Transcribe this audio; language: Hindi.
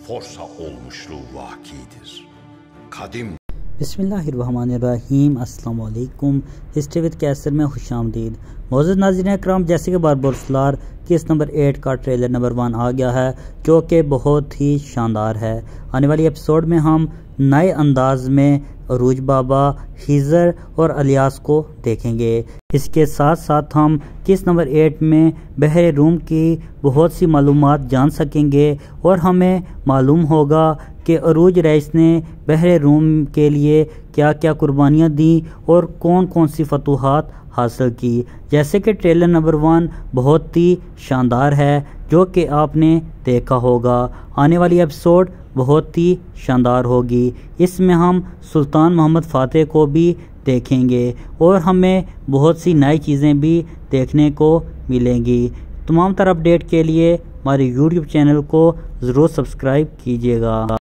Forsa olmuşluğu vakidir. Kadim बिस्मिल्लाहिर्रहमानिर्रहीम अस्सलाम वालेकुम। हिस्ट्री विद कैसर में खुशामदीद। मौजूद नाज़रीन अकराम, जैसे कि बारबोरसलार केस नंबर 8 का ट्रेलर नंबर 1 आ गया है, जो कि बहुत ही शानदार है। आने वाली एपिसोड में हम नए अंदाज में अरूज बाबा, हिजर और अलियास को देखेंगे। इसके साथ साथ हम केस नंबर 8 में बहरे रूम की बहुत सी मालूमात जान सकेंगे और हमें मालूम होगा कि अरूज रईस ने बहरे रूम के लिए क्या क्या कुर्बानियाँ दी और कौन कौन सी फतूहात हासिल की। जैसे कि ट्रेलर नंबर 1 बहुत ही शानदार है, जो कि आपने देखा होगा। आने वाली एपिसोड बहुत ही शानदार होगी। इसमें हम सुल्तान मोहम्मद फ़ातेह को भी देखेंगे और हमें बहुत सी नई चीज़ें भी देखने को मिलेंगी। तमाम तरह अपडेट के लिए हमारे YouTube चैनल को ज़रूर सब्सक्राइब कीजिएगा।